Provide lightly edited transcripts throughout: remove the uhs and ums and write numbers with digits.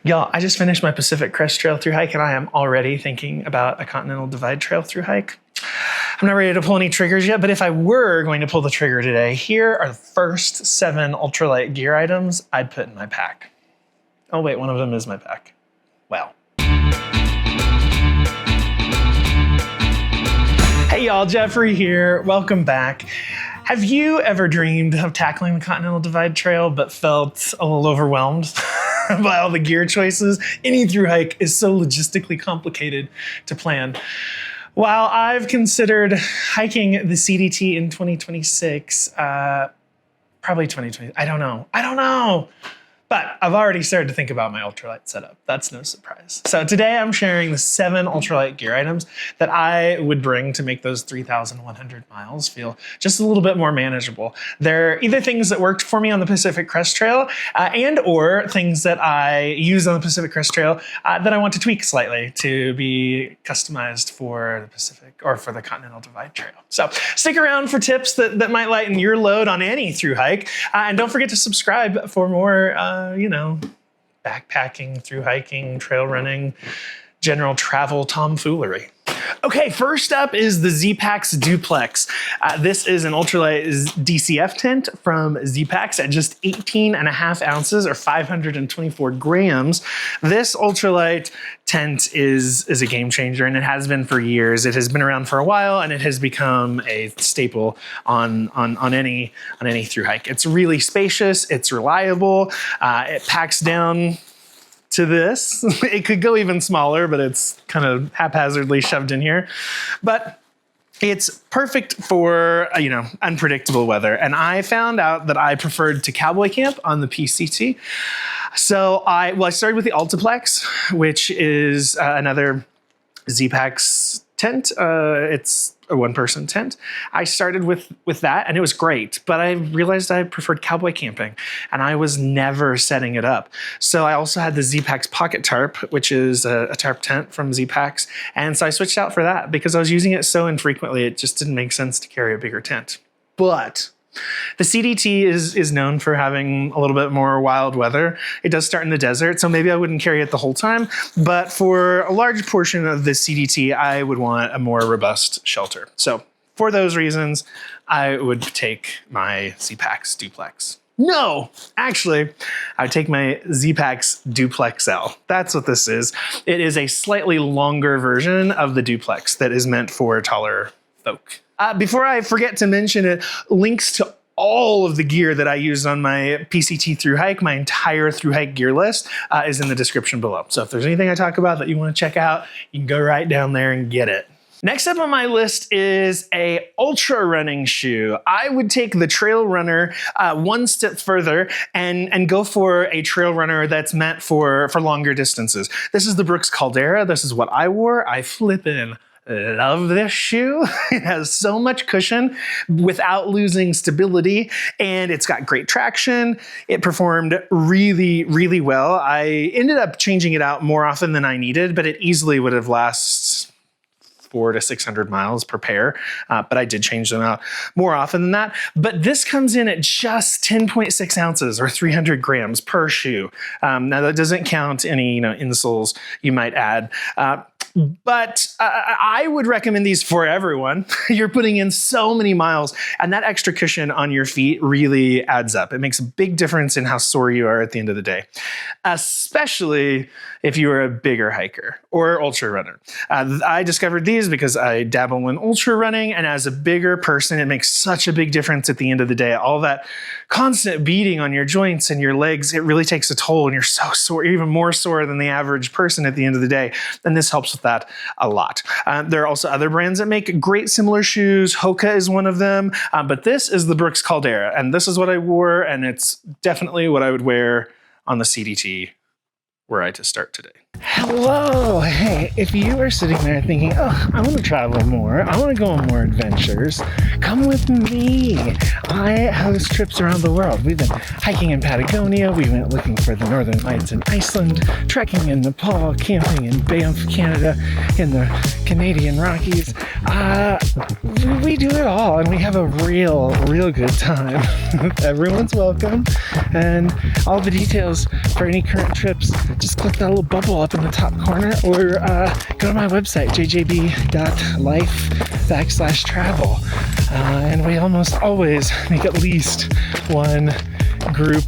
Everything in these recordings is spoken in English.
Y'all, I just finished my Pacific Crest Trail Thru-Hike and I am already thinking about a Continental Divide Trail Thru-Hike. I'm not ready to pull any triggers yet, but if I were going to pull the trigger today, here are the first 7 ultralight gear items I'd put in my pack. Oh wait, one of them is my pack. Well. Hey y'all, Jeffrey here. Welcome back. Have you ever dreamed of tackling the Continental Divide Trail but felt a little overwhelmed by all the gear choices? Any thru-hike is so logistically complicated to plan. While I've considered hiking the CDT in 2026, probably 2020, I don't know. But I've already started to think about my ultralight setup. That's no surprise. So today I'm sharing the 7 ultralight gear items that I would bring to make those 3,100 miles feel just a little bit more manageable. They're either things that worked for me on the Pacific Crest Trail and or things that I use on the Pacific Crest Trail that I want to tweak slightly to be customized for the Pacific or for the Continental Divide Trail. So stick around for tips that might lighten your load on any thru-hike. And don't forget to subscribe for more backpacking, thru-hiking, trail running, general travel tomfoolery. Okay, first up is the Zpacks Duplex. This is an ultralight DCF tent from Zpacks at just 18.5 ounces or 524 grams. This ultralight tent is a game changer, and it has been for years. It has been around for a while, and it has become a staple on any thru-hike. It's really spacious, it's reliable, it packs down to this. It could go even smaller, but it's kind of haphazardly shoved in here. But it's perfect for, unpredictable weather. And I found out that I preferred to cowboy camp on the PCT. So I started with the Ultraplex, which is another Zpacks tent. It's a one-person tent. I started with that and it was great, but I realized I preferred cowboy camping and I was never setting it up. So I also had the Zpacks Pocket Tarp, which is a tarp tent from Zpacks. And so I switched out for that because I was using it so infrequently, it just didn't make sense to carry a bigger tent. But the CDT is known for having a little bit more wild weather. It does start in the desert, so maybe I wouldn't carry it the whole time, but for a large portion of the CDT, I would want a more robust shelter. So for those reasons, I would take my Zpacks Duplex. No, actually, I would take my Zpacks Duplex L. That's what this is. It is a slightly longer version of the Duplex that is meant for taller folk. Before I forget to mention it, links to all of the gear that I used on my PCT thru-hike, my entire thru-hike gear list, is in the description below. So if there's anything I talk about that you want to check out, you can go right down there and get it. Next up on my list is a ultra running shoe. I would take the Trail Runner one step further and go for a Trail Runner that's meant for longer distances. This is the Brooks Caldera. This is what I wore. I flippin' love this shoe. It has so much cushion without losing stability, and it's got great traction. It performed really, really well. I ended up changing it out more often than I needed, but it easily would have lasted 400 to 600 miles per pair, but I did change them out more often than that. But this comes in at just 10.6 ounces or 300 grams per shoe. Now that doesn't count any insoles you might add. But I would recommend these for everyone. You're putting in so many miles, and that extra cushion on your feet really adds up. It makes a big difference in how sore you are at the end of the day, especially if you are a bigger hiker or ultra runner. I discovered these because I dabble in ultra running, and as a bigger person, it makes such a big difference at the end of the day. All that constant beating on your joints and your legs, it really takes a toll, and you're so sore, even more sore than the average person at the end of the day. And this helps with that a lot. There are also other brands that make great similar shoes. Hoka is one of them, but this is the Brooks Caldera, and this is what I wore, and it's definitely what I would wear on the CDT were I to start today. Hello, hey, if you are sitting there thinking, oh, I want to travel more, I want to go on more adventures, come with me. I host trips around the world. We've been hiking in Patagonia, we went looking for the Northern Lights in Iceland, trekking in Nepal, camping in Banff, Canada, in the Canadian Rockies. We do it all, and we have a real good time. Everyone's welcome, and all the details for any current trips just click that little bubble up in the top corner, or go to my website, jjb.life/travel. And we almost always make at least one group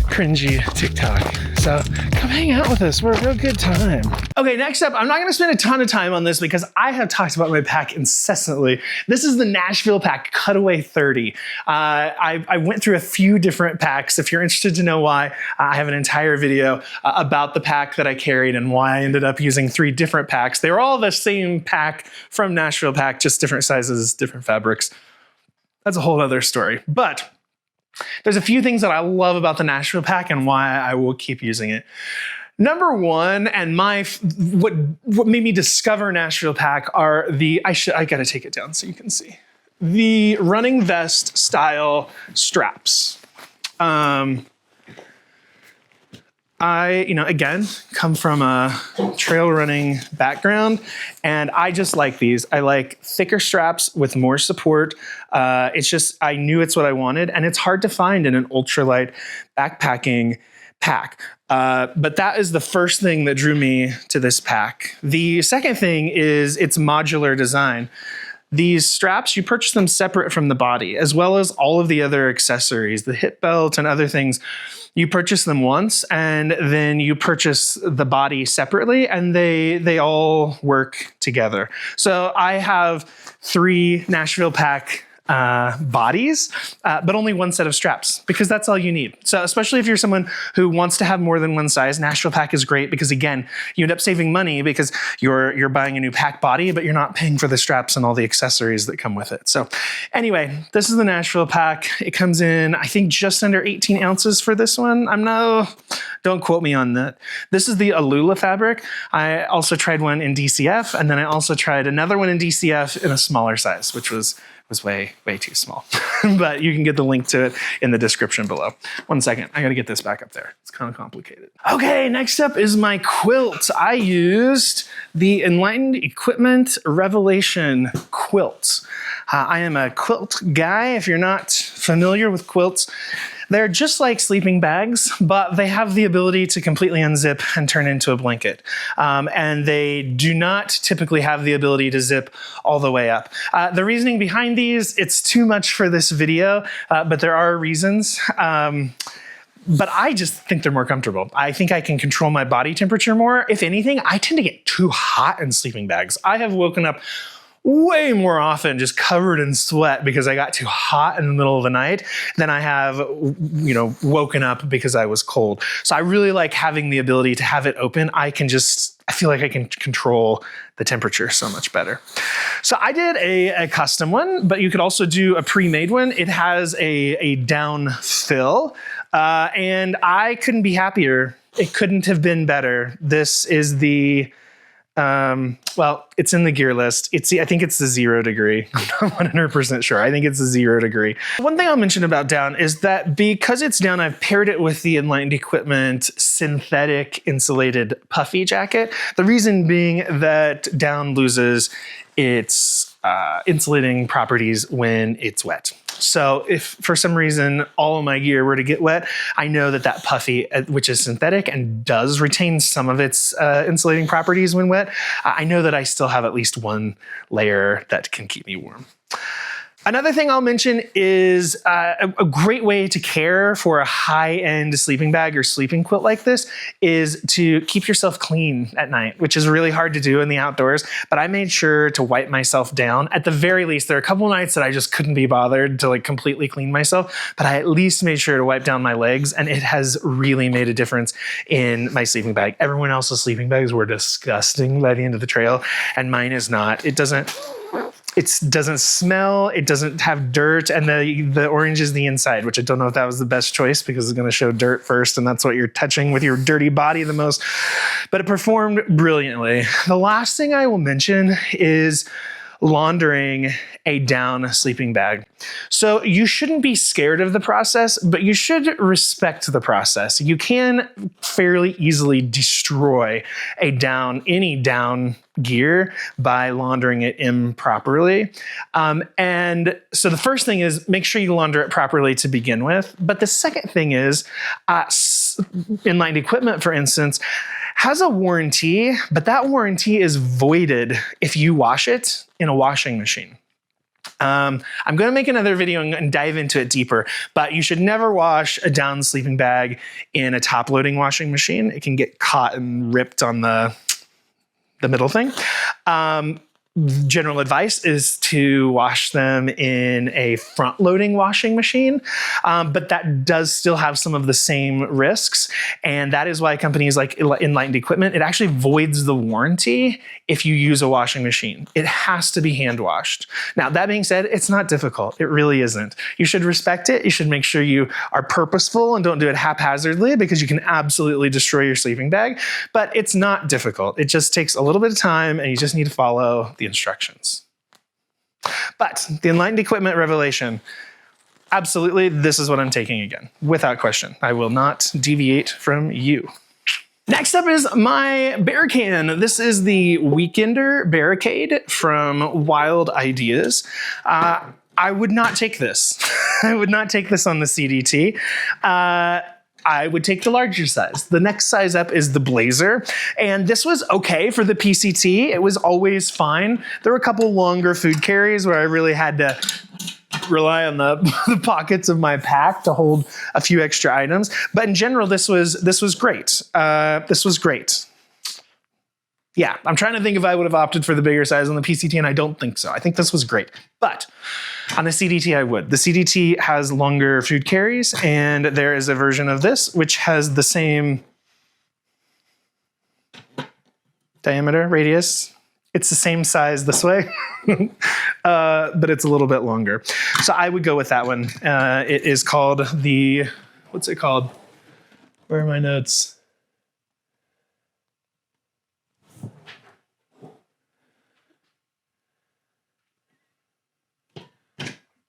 cringy TikTok. So come hang out with us. We're a real good time. Okay, next up, I'm not gonna spend a ton of time on this because I have talked about my pack incessantly. This is the Nashville Pack Cutaway 30. I went through a few different packs. If you're interested to know why, I have an entire video about the pack that I carried and why I ended up using 3 different packs. They were all the same pack from Nashville Pack, just different sizes, different fabrics. That's a whole other story. But there's a few things that I love about the Nashville Pack and why I will keep using it. Number one, and what made me discover Nashville Pack are I gotta take it down so you can see. The running vest style straps. I, again, come from a trail running background, and I just like these. I like thicker straps with more support. It's just, I knew it's what I wanted, and it's hard to find in an ultralight backpacking pack. But that is the first thing that drew me to this pack. The second thing is its modular design. These straps, you purchase them separate from the body, as well as all of the other accessories, the hip belt and other things. You purchase them once, and then you purchase the body separately, and they all work together. So I have 3 Nashville Pack bodies, but only one set of straps, because that's all you need. So especially if you're someone who wants to have more than one size, Nashville Pack is great because, again, you end up saving money because you're buying a new pack body, but you're not paying for the straps and all the accessories that come with it. So anyway, this is the Nashville Pack. It comes in, I think, just under 18 ounces for this one. Don't quote me on that. This is the Alula fabric. I also tried one in DCF, and then I also tried another one in DCF in a smaller size, which was way too small. But you can get the link to it in the description below. One second, I gotta get this back up there. It's kind of complicated. Okay, next up is my quilt. I used the Enlightened Equipment Revelation quilt. I am a quilt guy. If you're not familiar with quilts, they're just like sleeping bags, but they have the ability to completely unzip and turn into a blanket. And they do not typically have the ability to zip all the way up. The reasoning behind these, it's too much for this video, but there are reasons. But I just think they're more comfortable. I think I can control my body temperature more. If anything, I tend to get too hot in sleeping bags. I have woken up way more often just covered in sweat because I got too hot in the middle of the night than I have, woken up because I was cold. So I really like having the ability to have it open. I feel like I can control the temperature so much better. So I did a custom one, but you could also do a pre-made one. It has a down fill, and I couldn't be happier. It couldn't have been better. This is the it's in the gear list. I think it's the 0 degree. I'm not 100% sure. I think it's the 0 degree. One thing I'll mention about down is that because it's down, I've paired it with the Enlightened Equipment synthetic insulated puffy jacket. The reason being that down loses its insulating properties when it's wet. So if for some reason all of my gear were to get wet, I know that puffy, which is synthetic and does retain some of its insulating properties when wet, I know that I still have at least one layer that can keep me warm. Another thing I'll mention is a great way to care for a high-end sleeping bag or sleeping quilt like this is to keep yourself clean at night, which is really hard to do in the outdoors, but I made sure to wipe myself down. At the very least, there are a couple nights that I just couldn't be bothered to completely clean myself, but I at least made sure to wipe down my legs, and it has really made a difference in my sleeping bag. Everyone else's sleeping bags were disgusting by the end of the trail, and mine is not. It doesn't smell, it doesn't have dirt, and the orange is the inside, which I don't know if that was the best choice because it's going to show dirt first, and that's what you're touching with your dirty body the most. But it performed brilliantly. The last thing I will mention is laundering a down sleeping bag. So you shouldn't be scared of the process, but you should respect the process. You can fairly easily destroy any down gear by laundering it improperly. And so the first thing is make sure you launder it properly to begin with. But the second thing is this Enlightened equipment, for instance, has a warranty, but that warranty is voided if you wash it in a washing machine. I'm going to make another video and dive into it deeper, but you should never wash a down sleeping bag in a top-loading washing machine. It can get caught and ripped on the middle thing. General advice is to wash them in a front-loading washing machine, but that does still have some of the same risks, and that is why companies like Enlightened Equipment, it actually voids the warranty if you use a washing machine. It has to be hand-washed. Now, that being said, it's not difficult. It really isn't. You should respect it. You should make sure you are purposeful and don't do it haphazardly, because you can absolutely destroy your sleeping bag, but it's not difficult. It just takes a little bit of time, and you just need to follow the instructions. But the Enlightened equipment revelation, absolutely, this is what I'm taking again, without question. I will not deviate from you. Next up is my bear can. This is the Weekender Bearikade from Wild Ideas. I would not take this. I would not take this on the CDT. I would take the larger size. The next size up is the Blazer, and this was okay for the PCT. It was always fine. There were a couple longer food carries where I really had to rely on the pockets of my pack to hold a few extra items. But in general, this was great. This was great. Yeah, I'm trying to think if I would have opted for the bigger size on the PCT, and I don't think so. I think this was great. But on the CDT, I would. The CDT has longer food carries, and there is a version of this which has the same diameter, radius. It's the same size this way, but it's a little bit longer. So I would go with that one. It is called the, what's it called? Where are my notes?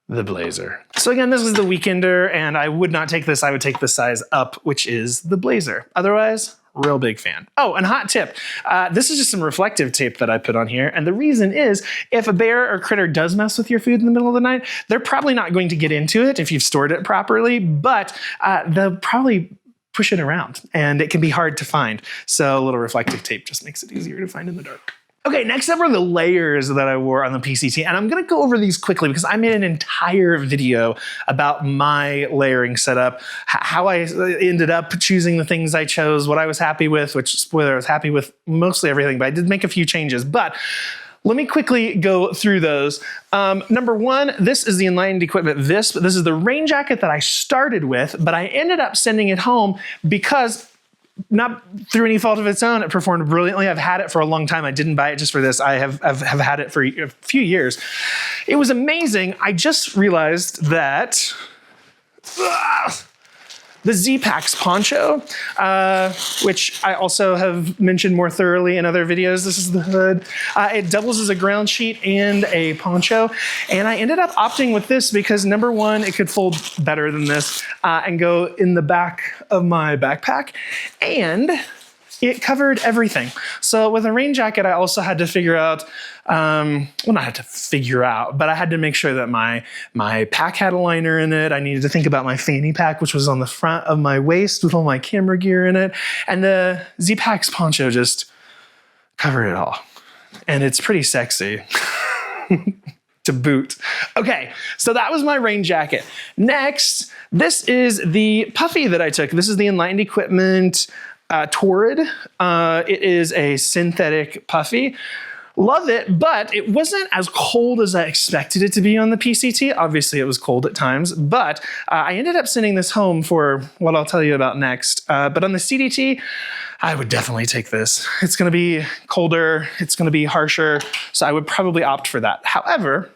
The Blazer. So again, this is the Weekender, and I would not take this. I would take the size up, which is the Blazer. Otherwise, real big fan. Oh, and hot tip. This is just some reflective tape that I put on here. And the reason is, if a bear or critter does mess with your food in the middle of the night, they're probably not going to get into it if you've stored it properly, but they'll probably push it around, and it can be hard to find. So a little reflective tape just makes it easier to find in the dark. Okay, next up are the layers that I wore on the PCT, and I'm gonna go over these quickly because I made an entire video about my layering setup, how I ended up choosing the things I chose, what I was happy with, which, spoiler, I was happy with mostly everything, but I did make a few changes. But let me quickly go through those. Number one, this is the Enlightened Equipment Visp. This is the rain jacket that I started with, but I ended up sending it home because, not through any fault of its own, it performed brilliantly. I've had it for a long time. I didn't buy it just for this. I've had it for a few years. It was amazing. I just realized that the Zpacks poncho, which I also have mentioned more thoroughly in other videos. This is the hood. It doubles as a ground sheet and a poncho. And I ended up opting with this because, number one, it could fold better than this and go in the back of my backpack. And it covered everything. So with a rain jacket, I also had to figure out, well, not had to figure out, but I had to make sure that my pack had a liner in it. I needed to think about my fanny pack, which was on the front of my waist with all my camera gear in it. And the Zpacks poncho just covered it all. And it's pretty sexy to boot. Okay, so that was my rain jacket. Next, this is the puffy that I took. This is the Enlightened Equipment Torrid. It is a synthetic puffy. Love it, but it wasn't as cold as I expected it to be on the PCT. Obviously, it was cold at times, but I ended up sending this home for what I'll tell you about next. But on the CDT, I would definitely take this. It's gonna be colder, it's gonna be harsher, so I would probably opt for that. However,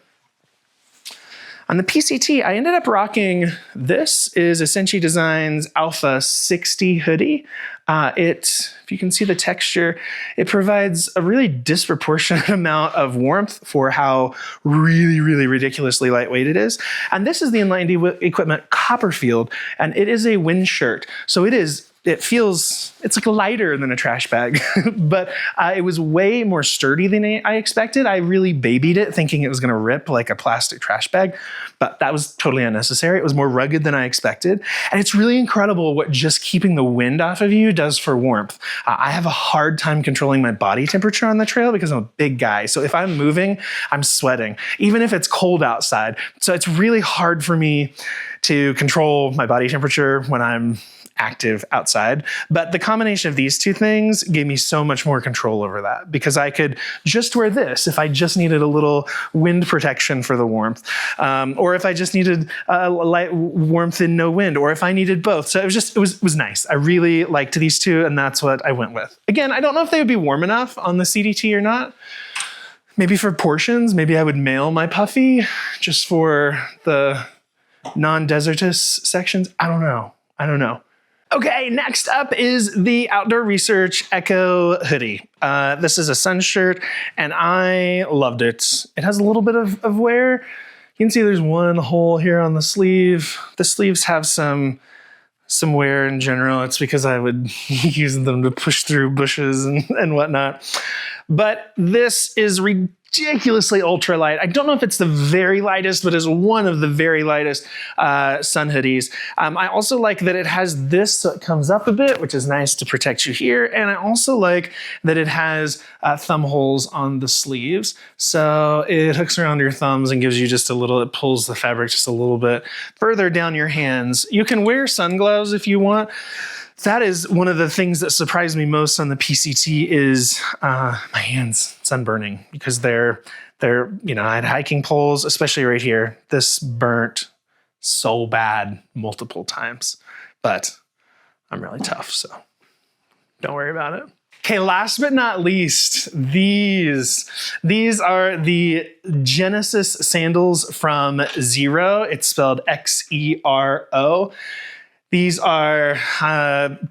on the PCT, I ended up rocking, this is Essentia Designs Alpha 60 hoodie. If you can see the texture, it provides a really disproportionate amount of warmth for how really, really ridiculously lightweight it is. And this is the Enlightened Equipment Copperfield, and it is a wind shirt. So it is it's like lighter than a trash bag, but it was way more sturdy than I expected. I really babied it thinking it was going to rip like a plastic trash bag, but that was totally unnecessary. It was more rugged than I expected. And it's really incredible what just keeping the wind off of you does for warmth. I have a hard time controlling my body temperature on the trail because I'm a big guy. So if I'm moving, I'm sweating, even if it's cold outside. So it's really hard for me to control my body temperature when I'm active outside. But the combination of these two things gave me so much more control over that, because I could just wear this if I just needed a little wind protection for the warmth, or if I just needed a light warmth and no wind, or if I needed both. So it was nice. I really liked these two, and that's what I went with. Again, I don't know if they would be warm enough on the CDT or not. Maybe for portions, maybe I would mail my puffy just for the non-desertous sections. I don't know. Okay, next up is the Outdoor Research Echo hoodie. This is a sun shirt, and I loved it. It has a little bit of wear. You can see there's one hole here on the sleeve. The sleeves have some wear in general. It's because I would use them to push through bushes and whatnot. But this is ridiculously ultralight. I don't know if it's the very lightest, but it's one of the very lightest sun hoodies. I also like that it has this, so it comes up a bit, which is nice to protect you here. And I also like that it has thumb holes on the sleeves. So it hooks around your thumbs and gives you just it pulls the fabric just a little bit further down your hands. You can wear sun gloves if you want. That is one of the things that surprised me most on the PCT is my hands sunburning, because they're I had hiking poles, especially right here. This burnt so bad multiple times, but I'm really tough, so don't worry about it. Okay, last but not least, these are the Genesis Sandals from Xero. It's spelled Xero. These are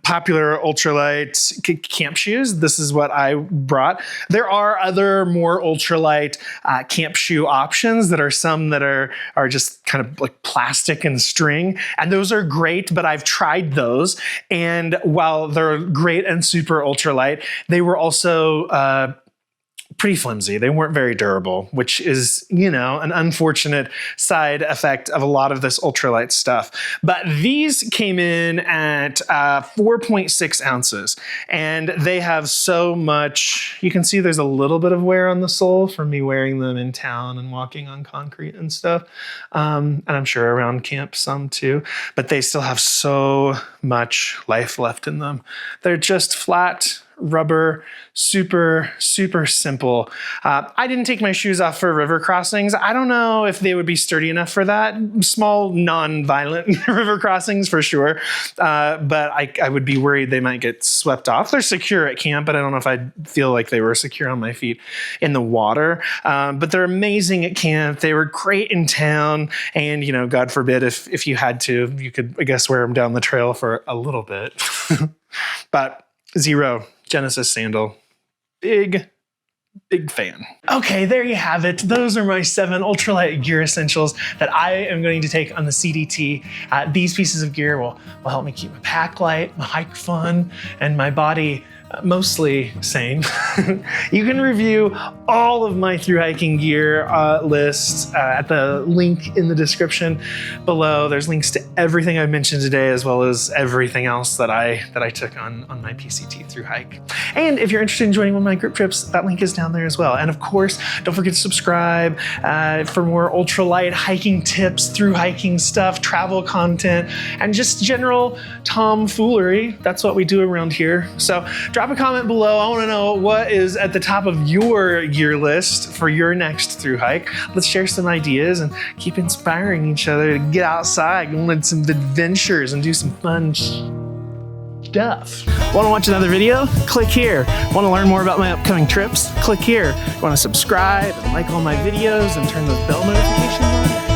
popular ultralight camp shoes. This is what I brought. There are other more ultralight camp shoe options that are some that are just kind of like plastic and string. And those are great, but I've tried those. And while they're great and super ultralight, they were also pretty flimsy. They weren't very durable, which is, an unfortunate side effect of a lot of this ultralight stuff. But these came in at 4.6 ounces, and they have so much. You can see there's a little bit of wear on the sole from me wearing them in town and walking on concrete and stuff. And I'm sure around camp some too, but they still have so much life left in them. They're just flat rubber, super, super simple. I didn't take my shoes off for river crossings. I don't know if they would be sturdy enough for that. Small, non-violent river crossings for sure. But I would be worried they might get swept off. They're secure at camp, but I don't know if I'd feel like they were secure on my feet in the water. But they're amazing at camp. They were great in town. And, God forbid, if you had to, you could, I guess, wear them down the trail for a little bit. But Xero Genesis sandal, big fan. Okay, there you have it. Those are my 7 ultralight gear essentials that I am going to take on the CDT. These pieces of gear will help me keep my pack light, my hike fun, and my body mostly sane. You can review all of my Thru-hiking gear lists at the link in the description below. There's links to everything I've mentioned today, as well as everything else that I took on my PCT Thru-hike. And if you're interested in joining one of my group trips, that link is down there as well. And of course, don't forget to subscribe for more ultralight hiking tips, Thru-hiking stuff, travel content, and just general tomfoolery. That's what we do around here. So drop a comment below. I want to know what is at the top of your gear list for your next Thru-hike. Let's share some ideas and keep inspiring each other to get outside, go on some adventures and do some fun stuff. Want to watch another video? Click here. Want to learn more about my upcoming trips? Click here. Want to subscribe and like all my videos and turn those bell notifications on?